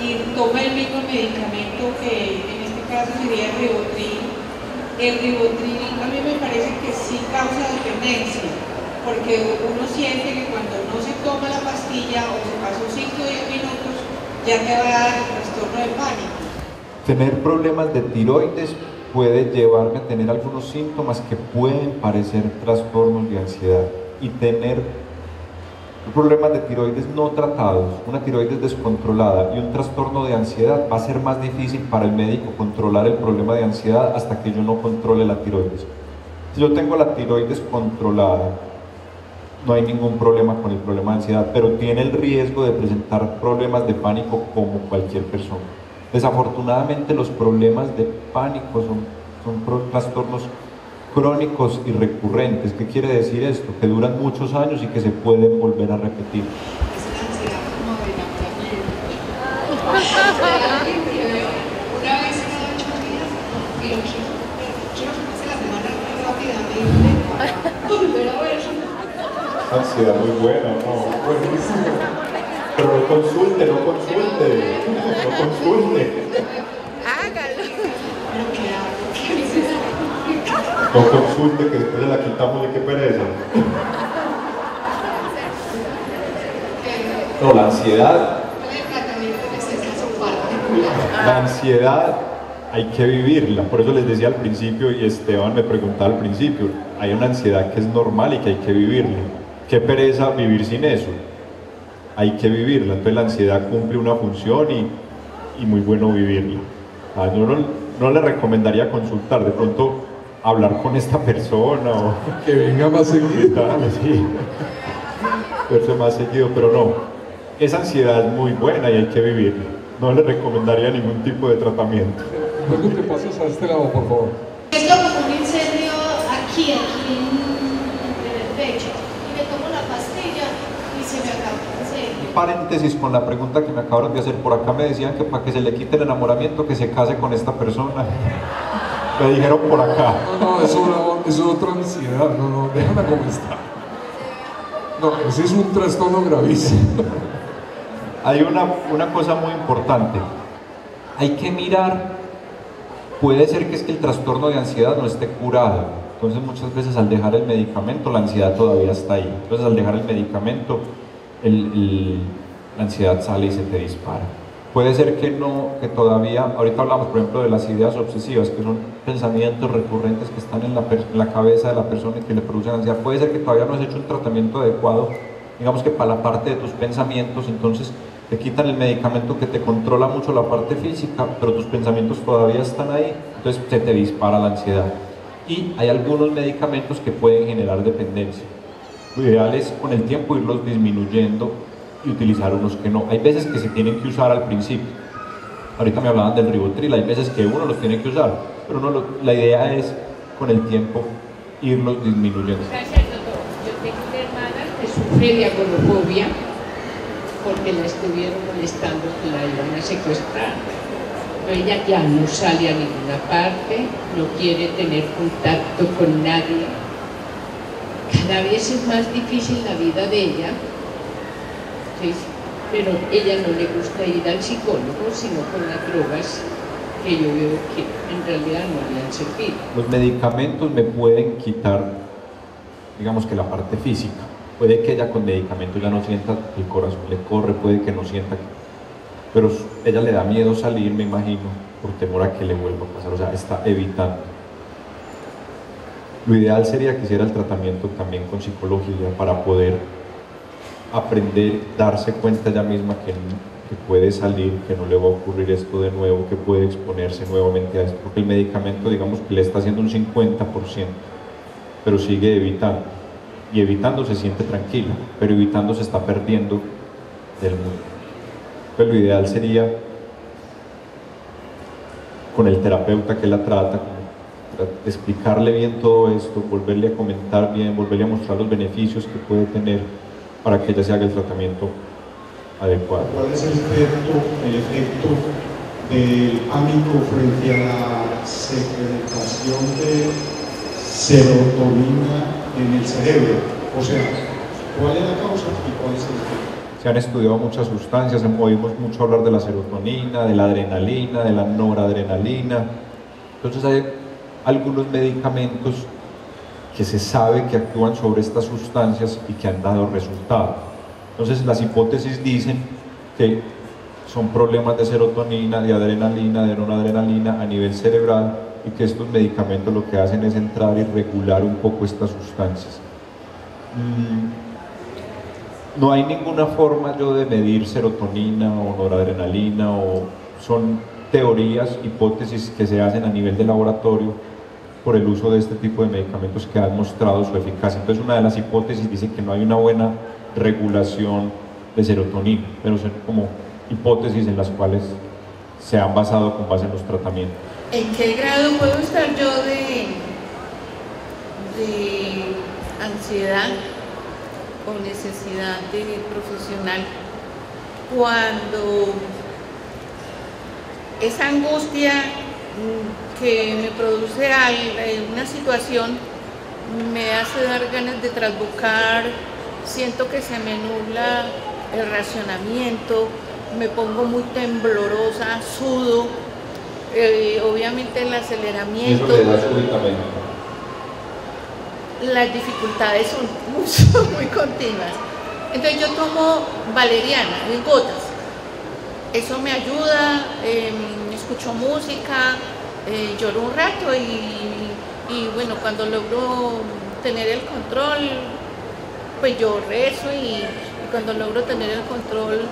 E: y toma el mismo medicamento que en este caso sería el Rivotril. El Rivotril a mí me parece que sí causa dependencia, porque uno siente que cuando no se toma la pastilla o se pasó 5 o 10 minutos, ya te va a dar el trastorno de pánico.
A: Tener problemas de tiroides puede llevarme a tener algunos síntomas que pueden parecer trastornos de ansiedad, y tener problemas de tiroides no tratados, una tiroides descontrolada y un trastorno de ansiedad, va a ser más difícil para el médico controlar el problema de ansiedad hasta que yo no controle la tiroides. Si yo tengo la tiroides controlada, no hay ningún problema con el problema de ansiedad, pero tiene el riesgo de presentar problemas de pánico como cualquier persona. Desafortunadamente los problemas de pánico son trastornos crónicos y recurrentes. ¿Qué quiere decir esto? Que duran muchos años y que se pueden volver a repetir.
D: Es la ansiedad como de enamoramiento. Una vez cada 8 días, y lo quiero que pase la semana rápidamente para volver a ver.
A: Ansiedad muy buena, ¿no? Buenísimo. Pero no consulte.
D: Hágalo. ¿Pero qué hago? ¿Qué necesito?
A: No consulte, que después la quitamos y qué pereza. No, la ansiedad. La ansiedad hay que vivirla. Por eso les decía al principio, y Esteban me preguntaba al principio, hay una ansiedad que es normal y que hay que vivirla. Qué pereza vivir sin eso. Hay que vivirla. Entonces la ansiedad cumple una función y muy bueno vivirla. Yo no le recomendaría consultar, de pronto hablar con esta persona o
B: Que venga más seguido.
A: sí, verse más seguido, pero no, esa ansiedad es muy buena y hay que vivirla. No le recomendaría ningún tipo de tratamiento.
B: Luego te pasas a este lado, por favor.
F: Es como un incendio aquí en el pecho, y me tomo la pastilla y se me acaba el incendio.
A: Paréntesis con la pregunta que me acabaron de hacer por acá, me decían que para que se le quite el enamoramiento que se case con esta persona. Me dijeron por acá.
B: No, eso es otra ansiedad, no, déjala como está. No, ese es un trastorno gravísimo.
A: Hay una cosa muy importante, hay que mirar, puede ser que es que el trastorno de ansiedad no esté curado, entonces muchas veces al dejar el medicamento la ansiedad todavía está ahí, entonces al dejar el medicamento la ansiedad sale y se te dispara. Puede ser que no, que todavía, ahorita hablamos por ejemplo de las ideas obsesivas, que son pensamientos recurrentes que están en la cabeza de la persona y que le producen ansiedad. Puede ser que todavía no has hecho un tratamiento adecuado, digamos que para la parte de tus pensamientos, entonces te quitan el medicamento que te controla mucho la parte física, pero tus pensamientos todavía están ahí, entonces se te dispara la ansiedad. Y hay algunos medicamentos que pueden generar dependencia. Lo ideal es con el tiempo irlos disminuyendo y utilizar unos que no. Hay veces que se tienen que usar al principio. Ahorita me hablaban del Rivotril, hay veces que uno los tiene que usar, pero la idea es con el tiempo irlos disminuyendo.
G: Gracias, doctor. Yo tengo una hermana que sufre de agorafobia porque la estuvieron molestando, que la iban a secuestrar. Ella ya no sale a ninguna parte, no quiere tener contacto con nadie. Cada vez es más difícil la vida de ella, ¿sí? Pero ella no le gusta ir al psicólogo, sino con las drogas que yo veo que en realidad no le han servido.
A: Los medicamentos me pueden quitar, digamos que la parte física. Puede que ella con medicamentos ya no sienta que el corazón le corre, puede que no sienta, pero ella le da miedo salir, me imagino, por temor a que le vuelva a pasar, o sea, está evitando. Lo ideal sería que hiciera el tratamiento también con psicología para poder aprender, darse cuenta ella misma que puede salir, que no le va a ocurrir esto de nuevo, que puede exponerse nuevamente a esto, porque el medicamento, digamos que le está haciendo un 50%, pero sigue evitando. Y evitando se siente tranquila, pero evitando se está perdiendo del mundo. Pues lo ideal sería con el terapeuta que la trata, explicarle bien todo esto, volverle a comentar bien, volverle a mostrar los beneficios que puede tener para que ella se haga el tratamiento adecuado.
H: ¿Cuál es el efecto del pánico frente a la secretación de serotonina en el cerebro? O sea, ¿cuál es la causa y cuál es el efecto?
A: Se han estudiado muchas sustancias, oímos mucho hablar de la serotonina, de la adrenalina, de la noradrenalina. Entonces hay algunos medicamentos que se sabe que actúan sobre estas sustancias y que han dado resultados. Entonces las hipótesis dicen que son problemas de serotonina, de adrenalina, de noradrenalina a nivel cerebral y que estos medicamentos lo que hacen es entrar y regular un poco estas sustancias. No hay ninguna forma yo de medir serotonina o noradrenalina, o son teorías, hipótesis que se hacen a nivel de laboratorio por el uso de este tipo de medicamentos que han mostrado su eficacia. Entonces una de las hipótesis dice que no hay una buena regulación de serotonina, pero son como hipótesis en las cuales se han basado con base en los tratamientos.
G: ¿En qué grado puedo estar yo de ansiedad o necesidad de profesional cuando esa angustia que me produce una situación me hace dar ganas de trasbocar, siento que se me nubla el racionamiento, me pongo muy temblorosa, sudo, obviamente el aceleramiento.
A: Eso le da súbitamente.
G: Las dificultades son muy continuas. Entonces yo tomo valeriana en gotas. Eso me ayuda, escucho música, lloro un rato y bueno, cuando logro tener el control, pues yo rezo y cuando logro tener el control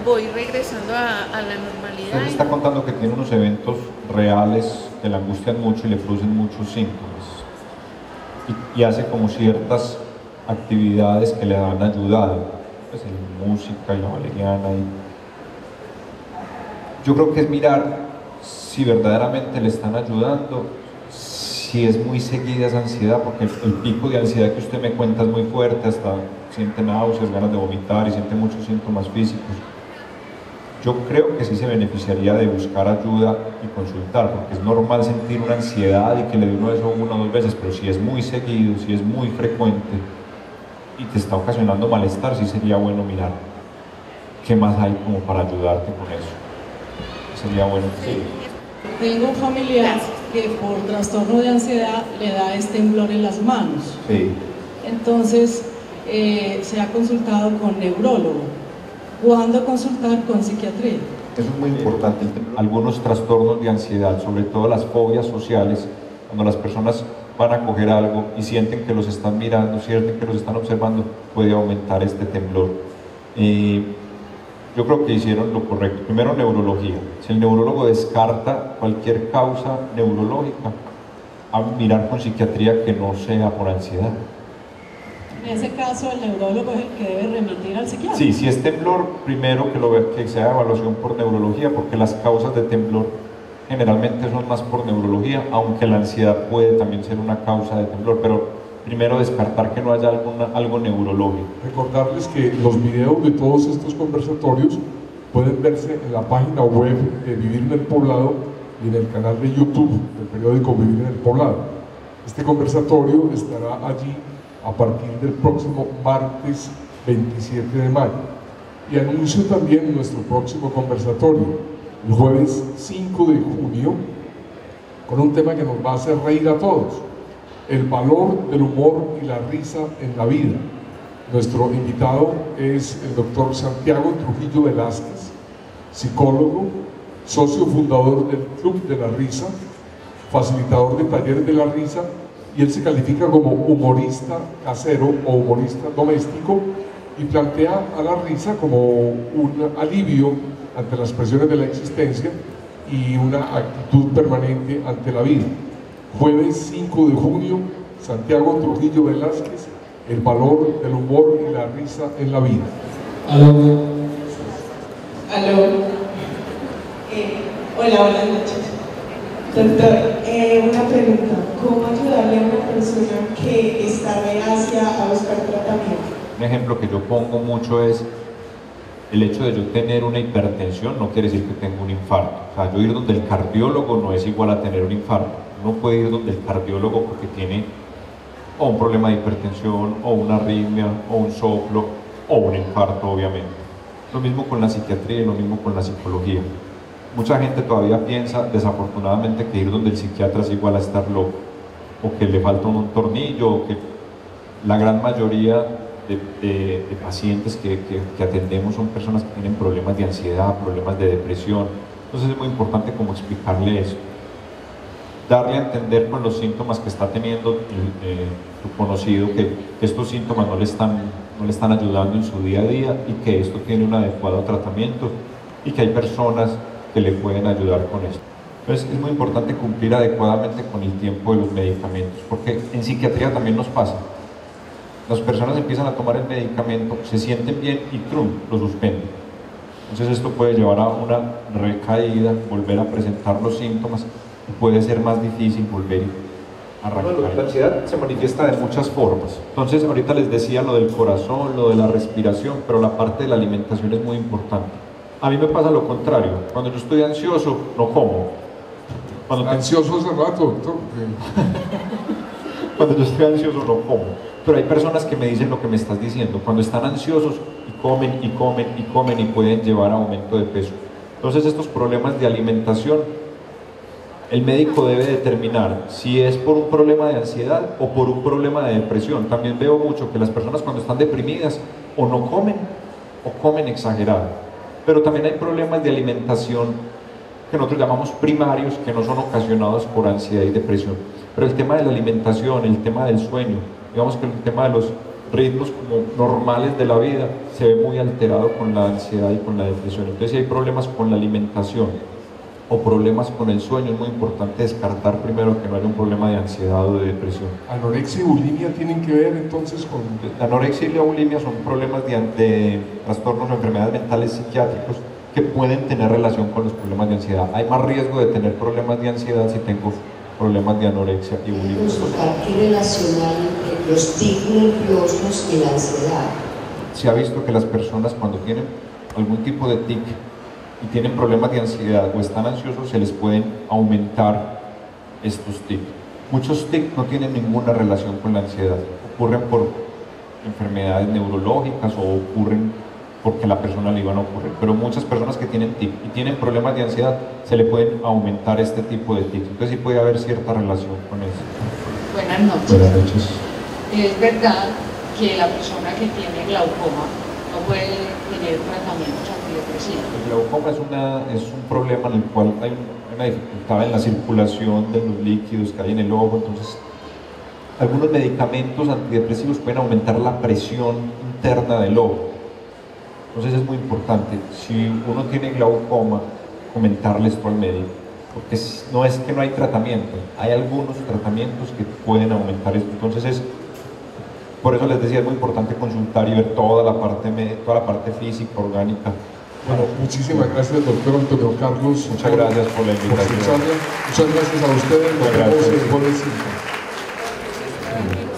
G: voy regresando a la normalidad.
A: Usted está contando que tiene unos eventos reales que la angustian mucho y le producen muchos síntomas. Y hace como ciertas actividades que le han ayudado, pues la música y la valeriana. Yo creo que es mirar si verdaderamente le están ayudando, si es muy seguida esa ansiedad, porque el pico de ansiedad que usted me cuenta es muy fuerte, hasta siente náuseas, ganas de vomitar y siente muchos síntomas físicos. Yo creo que sí se beneficiaría de buscar ayuda y consultar, porque es normal sentir una ansiedad y que le dé uno eso 1 o 2 veces, pero si es muy seguido, si es muy frecuente y te está ocasionando malestar, sí sería bueno mirar qué más hay como para ayudarte con eso. Sería bueno. Sí.
I: Tengo un familiar que por trastorno de ansiedad le da temblor en las manos.
A: Sí.
I: Entonces se ha consultado con neurólogo. ¿Cuándo consultar con psiquiatría?
A: Eso es muy importante. Algunos trastornos de ansiedad, sobre todo las fobias sociales, cuando las personas van a coger algo y sienten que los están mirando, sienten que los están observando, puede aumentar este temblor. Yo creo que hicieron lo correcto. Primero, neurología. Si el neurólogo descarta cualquier causa neurológica, a mirar con psiquiatría que no sea por ansiedad.
I: En ese caso, el neurólogo es el que debe remitir al psiquiatra.
A: Sí, si es temblor, primero que se haga evaluación por neurología, porque las causas de temblor generalmente son más por neurología, aunque la ansiedad puede también ser una causa de temblor, pero primero descartar que no haya algo neurológico.
B: Recordarles que los videos de todos estos conversatorios pueden verse en la página web de Vivir en el Poblado y en el canal de YouTube del periódico Vivir en el Poblado. Este conversatorio estará allí a partir del próximo martes 27 de mayo. Y anuncio también nuestro próximo conversatorio, el jueves 5 de junio, con un tema que nos va a hacer reír a todos: el valor del humor y la risa en la vida. Nuestro invitado es el doctor Santiago Trujillo Velázquez, psicólogo, socio fundador del Club de la Risa, facilitador de talleres de la risa, y él se califica como humorista casero o humorista doméstico y plantea a la risa como un alivio ante las presiones de la existencia y una actitud permanente ante la vida. Jueves 5 de junio, Santiago Trujillo Velázquez, el valor del humor y la risa en la vida.
E: Aló. Hola, buenas noches. Doctor, una pregunta: ¿cómo ayudarle a una persona que está reacia a buscar tratamiento?
A: Un ejemplo que yo pongo mucho es el hecho de yo tener una hipertensión no quiere decir que tengo un infarto. O sea, yo ir donde el cardiólogo no es igual a tener un infarto. Uno puede ir donde el cardiólogo porque tiene o un problema de hipertensión, o una arritmia, o un soplo, o un infarto, obviamente. Lo mismo con la psiquiatría y lo mismo con la psicología. Mucha gente todavía piensa, desafortunadamente, que ir donde el psiquiatra es igual a estar loco, o que le falta un tornillo, o que la gran mayoría de pacientes que atendemos son personas que tienen problemas de ansiedad, problemas de depresión. Entonces es muy importante como explicarle eso, darle a entender con los síntomas que está teniendo tu conocido que estos síntomas no le están ayudando en su día a día y que esto tiene un adecuado tratamiento y que hay personas que le pueden ayudar con esto. Entonces es muy importante cumplir adecuadamente con el tiempo de los medicamentos, porque en psiquiatría también nos pasa. Las personas empiezan a tomar el medicamento, se sienten bien y ¡trum!, lo suspenden. Entonces esto puede llevar a una recaída, volver a presentar los síntomas y puede ser más difícil volver a arrancar. Bueno, la ansiedad se manifiesta de muchas formas. Entonces ahorita les decía lo del corazón, lo de la respiración, pero la parte de la alimentación es muy importante. A mí me pasa lo contrario, cuando yo estoy ansioso no como.
B: Ansioso hace rato, doctor.
A: Cuando yo estoy ansioso no como, pero hay personas que me dicen lo que me estás diciendo, cuando están ansiosos y comen y comen y comen y pueden llevar a aumento de peso. Entonces estos problemas de alimentación, el médico debe determinar si es por un problema de ansiedad o por un problema de depresión. También veo mucho que las personas cuando están deprimidas o no comen o comen exagerado, pero también hay problemas de alimentación que nosotros llamamos primarios, que no son ocasionados por ansiedad y depresión. Pero el tema de la alimentación, el tema del sueño, digamos que el tema de los ritmos como normales de la vida se ve muy alterado con la ansiedad y con la depresión. Entonces si hay problemas con la alimentación o problemas con el sueño, es muy importante descartar primero que no haya un problema de ansiedad o de depresión.
B: ¿Anorexia y bulimia tienen que ver entonces con...?
A: La anorexia y la bulimia son problemas de trastornos o enfermedades mentales psiquiátricos que pueden tener relación con los problemas de ansiedad. Hay más riesgo de tener problemas de ansiedad si tengo problemas de anorexia y bulimia.
J: ¿Qué relacionar entre los tics nerviosos y la ansiedad?
A: Se ha visto que las personas cuando tienen algún tipo de tic y tienen problemas de ansiedad o están ansiosos, se les pueden aumentar estos tics. Muchos tics no tienen ninguna relación con la ansiedad, ocurren por enfermedades neurológicas o ocurren porque a la persona le iban a ocurrir, pero muchas personas que tienen tic y tienen problemas de ansiedad se le pueden aumentar este tipo de tics, entonces sí puede haber cierta relación con eso.
G: Buenas noches.
A: Buenas noches.
G: Es verdad que la persona que tiene glaucoma no puede tener tratamientos antidepresivos.
A: El glaucoma es un problema en el cual hay una dificultad en la circulación de los líquidos que hay en el ojo, entonces algunos medicamentos antidepresivos pueden aumentar la presión interna del ojo. Entonces es muy importante, si uno tiene glaucoma, comentarle esto al médico, porque no es que no hay tratamiento, hay algunos tratamientos que pueden aumentar esto. Entonces por eso les decía, es muy importante consultar y ver toda la parte física, orgánica.
B: Bueno, muchísimas gracias, doctor Antonio Carlos.
A: Muchas gracias por la invitación.
B: Muchas gracias a ustedes. Nos vemos el jueves 5.